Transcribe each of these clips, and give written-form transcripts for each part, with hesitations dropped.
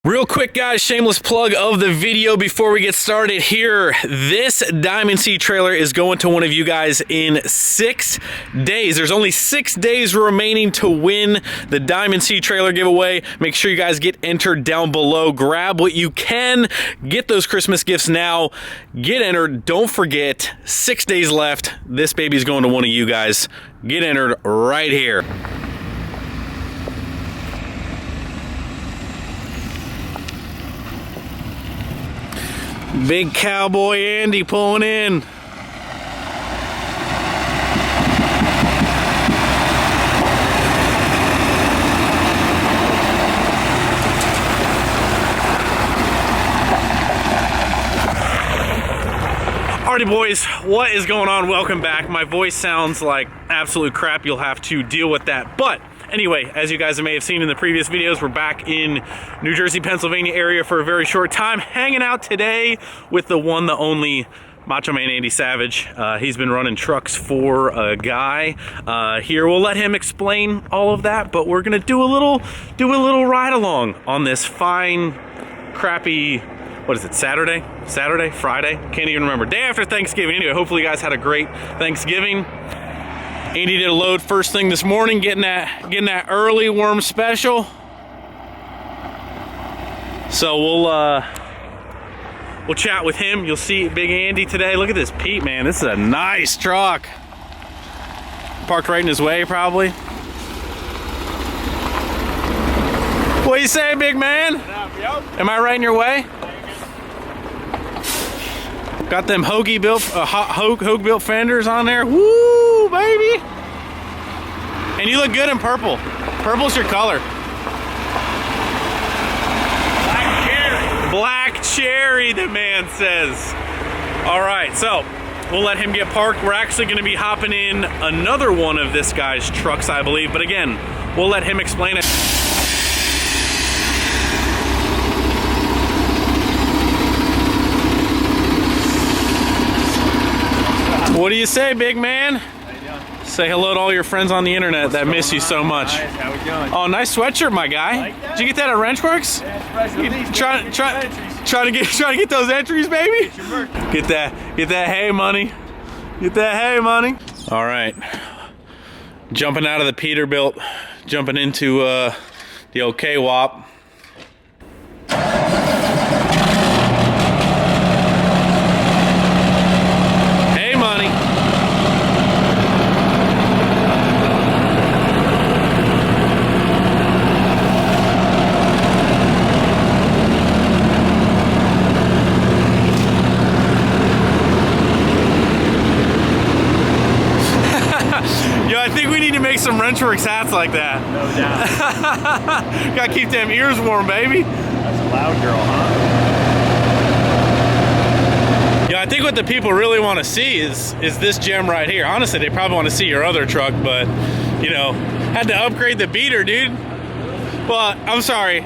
Real quick, guys, shameless plug of the video before we get started here. This Diamond C trailer is going to one of you guys in 6 days. There's only 6 days remaining to win the Diamond C trailer giveaway. Make sure you guys get entered down below. Grab what you can. Get those Christmas gifts now. Get entered. Don't forget, 6 days left. This baby's going to one of you guys. Get entered right here. Big cowboy Andy pulling in. Alrighty, boys, what is going on? Welcome back. My voice sounds like absolute crap. You'll have to deal with that. But anyway, as you guys may have seen in the previous videos, we're back in New Jersey, Pennsylvania area for a very short time, hanging out today with the one, the only Macho Man Andy Savage. He's been running trucks for a guy here. We'll let him explain all of that, but we're gonna do a little ride along on this fine, crappy, what is it, Saturday, Friday? Can't even remember. Day after Thanksgiving. Anyway, hopefully you guys had a great Thanksgiving. Andy did a load first thing this morning, getting that early worm special. So we'll chat with him. You'll see Big Andy today. Look at this Pete, man. This is a nice truck. Parked right in his way, probably. What you say, big man? Am I right in your way? Got them Hogue built fenders on there. Woo, baby! And you look good in purple. Purple's your color. Black cherry. Black cherry, the man says. All right, so we'll let him get parked. We're actually going to be hopping in another one of this guy's trucks, I believe. But again, we'll let him explain it. What do you say, big man? How you doing? Say hello to all your friends on the internet that miss you so much. Nice. How we doing? Oh, nice sweatshirt, my guy. Like that? Did you get that at Wrenchworks? Yeah, Trying to get those entries, baby. Get that hay money. Get that hay money. All right, jumping out of the Peterbilt, jumping into the old K-Wop. Some Wrenchworks hats like that. No doubt. Gotta keep them ears warm, baby. That's a loud girl, huh? Yeah, I think what the people really want to see is this gem right here. Honestly, they probably want to see your other truck, but you know, had to upgrade the beater, dude. Well, I'm sorry.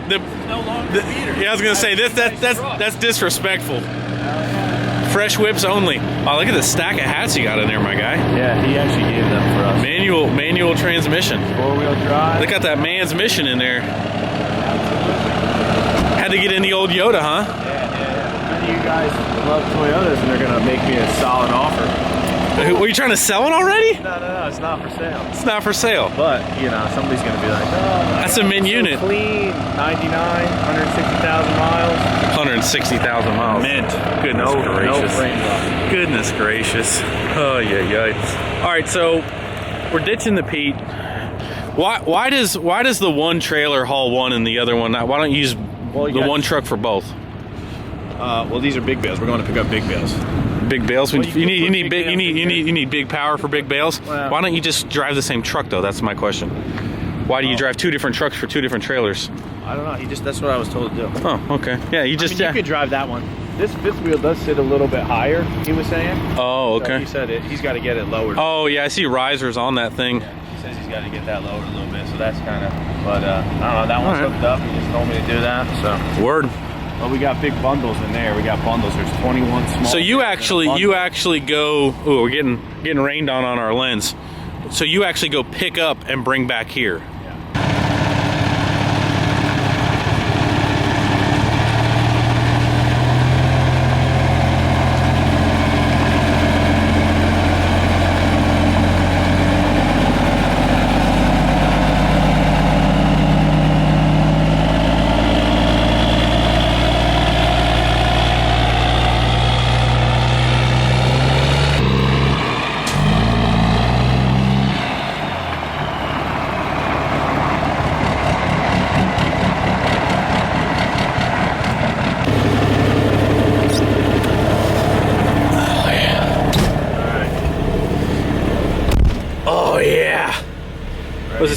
No longer the beater. Yeah, I was gonna say that's disrespectful. Fresh whips only. Oh, look at the stack of hats you got in there, my guy. Yeah, he actually gave them for us. Manual transmission. 4-wheel drive. They got that man's mission in there. Had to get in the old Yoda, huh? Yeah. Many of you guys love Toyotas, and they're gonna make me a solid offer. Were you trying to sell it already? No, it's not for sale. It's not for sale. But, you know, somebody's gonna be like, oh, that's a mint unit. Clean, 99, 160,000 miles. 160,000 miles. Mint. Goodness gracious. No Goodness gracious. Oh, yeah. All right, so we're ditching the Pete. Why does the one trailer haul one and the other one not? Why don't you use the one truck for both? Well, these are big bales. We're going to pick up big bales. Big bales. Well, you need big power for big bales. Well, why don't you just drive the same truck though? That's my question. Why do you drive two different trucks for two different trailers? I don't know. That's what I was told to do. Oh, okay. Yeah, you could drive that one. This fifth wheel does sit a little bit higher, he was saying. Oh, okay. So he said he's got to get it lowered. Oh, yeah, I see risers on that thing. Yeah, he says he's got to get that lowered a little bit, so that's kind of, but I don't know, that one's hooked up. He just told me to do that, so. Word. Well, we got big bundles in there. We got bundles. There's 21 small. So you actually go, oh, we're getting rained on our lens. So you actually go pick up and bring back here.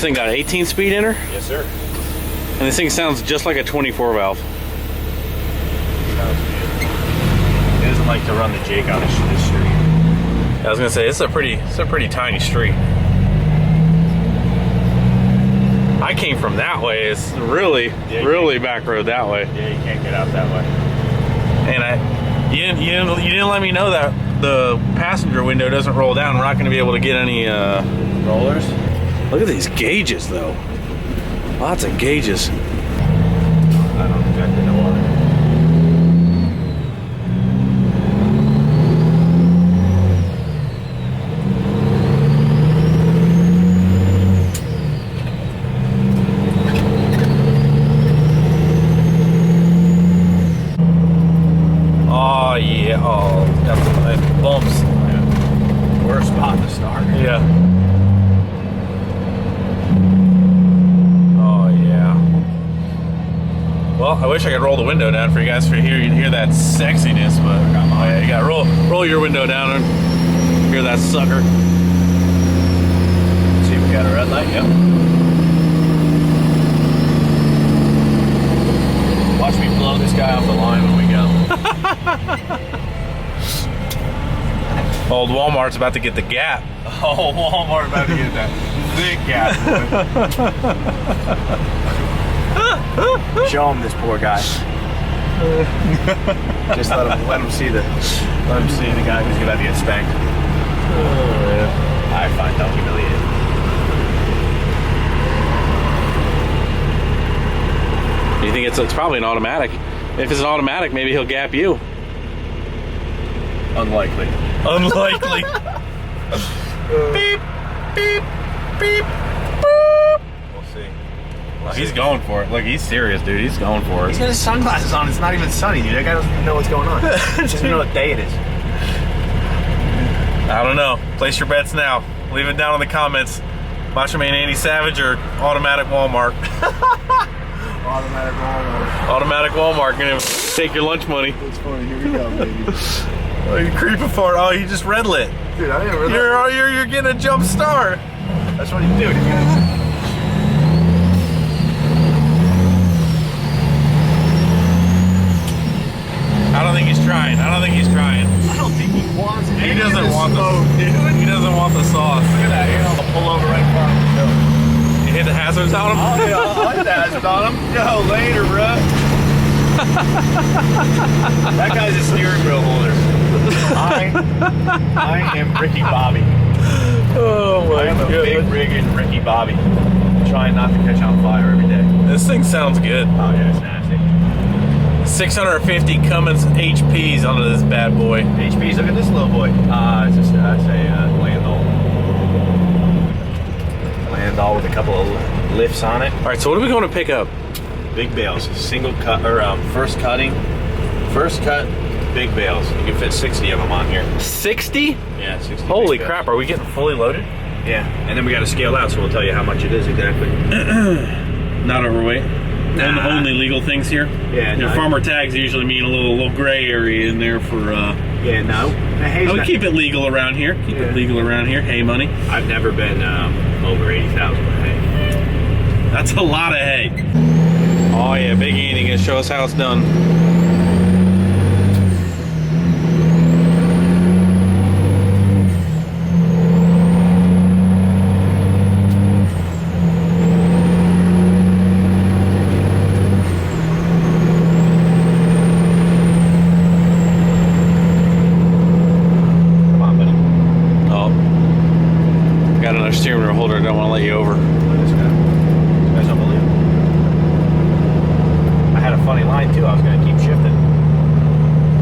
thing got 18 speed in her? Yes, sir. And this thing sounds just like a 24 valve. Sounds good. It doesn't like to run the Jake on this street. I was gonna say it's a pretty tiny street. I came from that way. It's really back road that way. Yeah, you can't get out that way. And you didn't let me know that the passenger window doesn't roll down. We're not going to be able to get any rollers. Look at these gauges though. Lots of gauges. I don't exactly know why. Oh yeah, oh, got some nice bumps. Yeah. Worst spot to start. Yeah. Oh yeah. Well, I wish I could roll the window down for you guys to hear that sexiness, but oh yeah, you gotta roll your window down and hear that sucker. See if we got a red light. Yep. Watch me blow this guy off the line when we go. Old Walmart's about to get the gap. Oh, Walmart about to get that thick gap. Show him this poor guy. Just let him see the guy who's about to get spanked. Oh, yeah. All right, fine. Don't humiliate him. You think it's probably an automatic? If it's an automatic, maybe he'll gap you. Unlikely. Unlikely. Beep, beep, beep, boop. We'll see. Well, he's going for it. Look, he's serious, dude. He's going for it. He's got his sunglasses on. It's not even sunny, dude. That guy doesn't even know what's going on. He doesn't even know what day it is. I don't know. Place your bets now. Leave it down in the comments. Macho Man Andy Savage or automatic Walmart. Automatic Walmart. Automatic Walmart. Gonna take your lunch money. That's funny. Here we go, baby. Oh, you creeping for it. Oh, you just red lit. Dude, I didn't really. You're getting a jump start. That's what he's doing. I don't think he's trying. I don't think he wants it. He doesn't want the smoke, dude. He doesn't want the sauce. Look at that. Here, I'll pull over right in front of him. You hit the hazards on him? I'll hit the hazards on him. Yo, later, bro. That guy's a steering wheel holder. I am Ricky Bobby. Oh my I am a goodness. big rigging Ricky Bobby. Trying not to catch on fire every day. This thing sounds good. Oh yeah, it's nasty. 650 Cummins HPs onto this bad boy. HPs, look at this little boy. It's just Landau. Landau with a couple of lifts on it. All right, so what are we going to pick up? Big bales, single cut, or first cut, big bales. You can fit 60 of them on here. 60? Yeah, 60. Holy crap, are we getting fully loaded? Yeah, and then we got to scale out, so we'll tell you how much it is exactly. Not overweight? Nah. Only legal things here? Yeah, Your no. farmer tags usually mean a little gray area in there for... Yeah, no. we keep it legal around here. Keep it legal around here. Hay money. I've never been over 80,000 with hay. That's a lot of hay. Oh yeah, Big Andy gonna show us how it's done. Come on, buddy. Oh. Got another steering wheel holder, I don't want to let you over. This guy's unbelievable. I had a funny line too. I was going to keep shifting.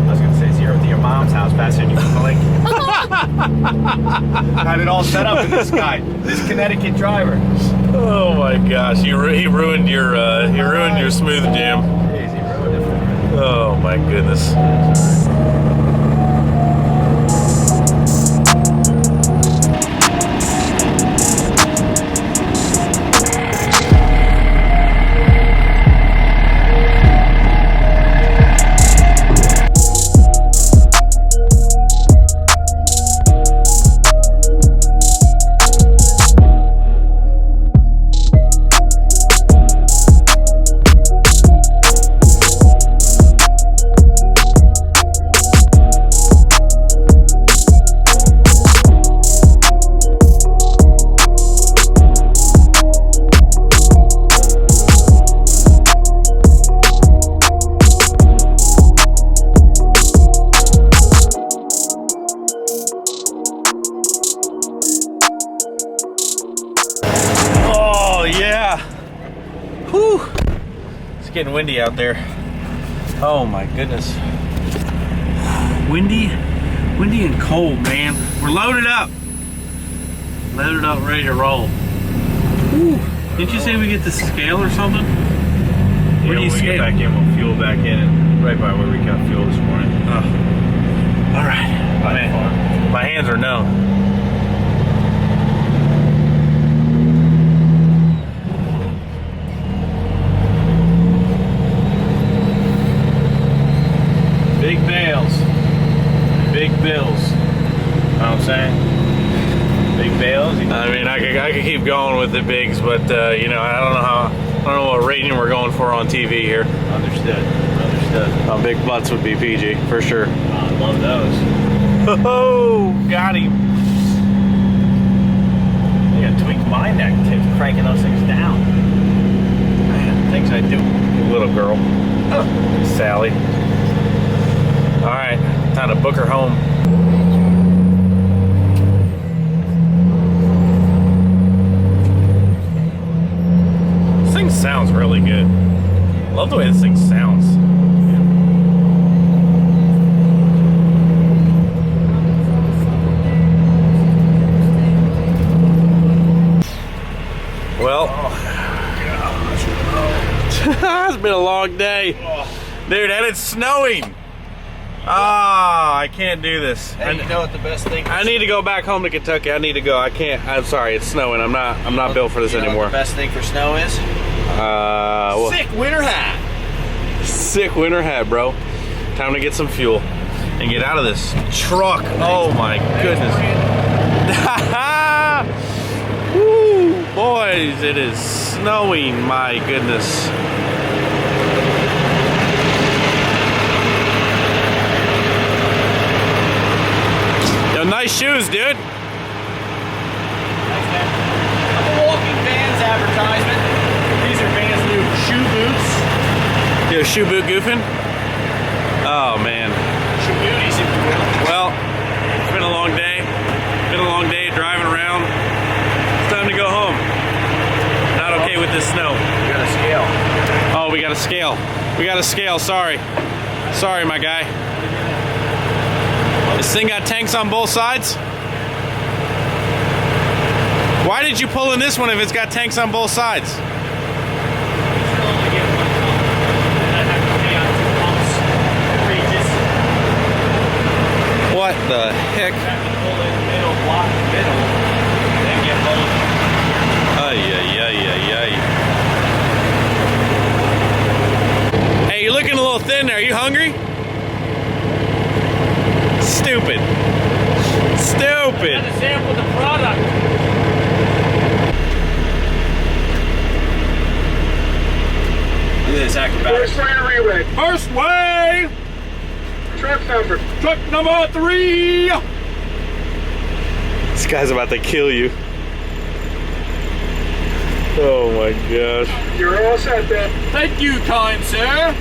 I was going to say 0 to your mom's house faster than you can blink. Had it all set up in this guy, this Connecticut driver. Oh my gosh, he ruined your smooth jam. Jeez, he ruined it for me. Oh my goodness. getting windy out there. Oh my goodness. Windy and cold, man. We're loaded up. Loaded up, ready to roll. Ooh. Didn't you say we get the scale or something? Where do you scale? Get back in, we'll fuel back in, right by where we got fuel this morning. All right. Man, my hands are numb. Big bales, big bills. You know what I'm saying? Big bales. I mean, I could keep going with the bigs, but you know, I don't know what rating we're going for on TV here. Understood. Big butts would be PG for sure. I love those. Oh, got him. I gotta tweak my neck tip, cranking those things down. Man, things I do. Little girl, Sally. All right, time to book her home. This thing sounds really good. Love the way this thing sounds. Well, it's been a long day. Dude, and it's snowing. Ah, I can't do this. Hey, you know what the best thing is? I need to go back home to Kentucky. I need to go. I can't. I'm sorry. It's snowing. I'm not built for this anymore. What the best thing for snow is? Well, Sick winter hat. Sick winter hat, bro. Time to get some fuel and get out of this truck. Oh my goodness. Woo, boys, it is snowing. My goodness. Nice shoes, dude. Thanks, man. I'm a walking Vans advertisement. These are Vans' new shoe boots. You a shoe boot goofing? Oh man. Shoe booties, if you will. Well, it's been a long day. Been a long day driving around. It's time to go home. Not okay with this snow. We got a scale. Oh, we got a scale. We got a scale. Sorry. Sorry, my guy. This thing got tanks on both sides? Why did you pull in this one if it's got tanks on both sides? What the heck? Hey, you're looking a little thin there. Are you hungry? Stupid. Stupid. Got to sample the product. Look at this acrobatics. First way to relay. First way. Truck number. Truck number 3. This guy's about to kill you. Oh my gosh. You're all set then. Thank you, kind sir.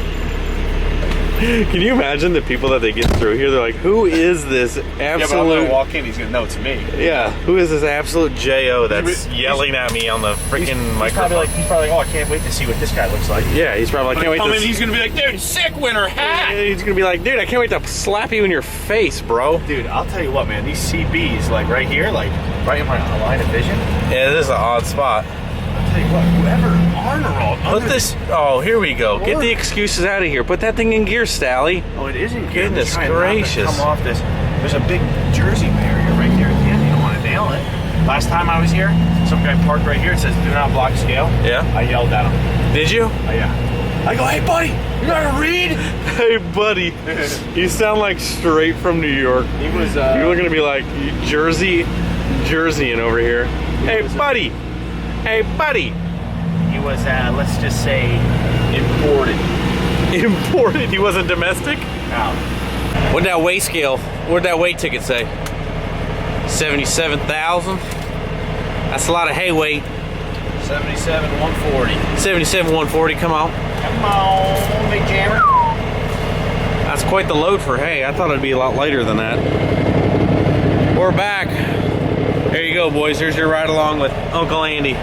Can you imagine the people that they get through here? They're like, who is this absolute... Yeah, but I'm gonna walk in, he's gonna know it's me. Yeah, who is this absolute J.O. that's yelling at me on the freaking microphone? He's probably like, oh, I can't wait to see what this guy looks like. Yeah, he's probably like, can't wait to... He's gonna be like, dude, sick winter hat! He's gonna be like, dude, I can't wait to slap you in your face, bro. Dude, I'll tell you what, man, these CBs, like right here, like right in my line of vision. Yeah, this is an odd spot. I'll tell you what, whoever Arnold. Put this... Oh, here we go. Get the excuses out of here. Put that thing in gear, Stally. Oh, it is in gear. Goodness gracious. Come off this. There's a big Jersey barrier right here at the end. You don't want to nail it. Last time I was here, some guy parked right here. It says, do not block scale. Yeah? I yelled at him. Did you? Oh, yeah. I go, hey, buddy, you know how to read? Hey, buddy. You sound like straight from New York. He was, You're going to be like Jerseyan over here. Hey, buddy. Hey, buddy. He was, let's just say, imported. Imported? He wasn't domestic? No. What'd that weigh scale, what'd that weight ticket say? 77,000? That's a lot of hay weight. 77,140. 77,140, come on. Come on, big jammer. That's quite the load for hay. I thought it'd be a lot lighter than that. We're back. There you go, boys. Here's your ride along with Uncle Andy.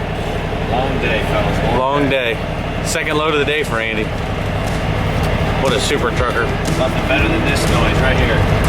Long day, fellas. Long day. Second load of the day for Andy. What a super trucker. Nothing better than this noise right here.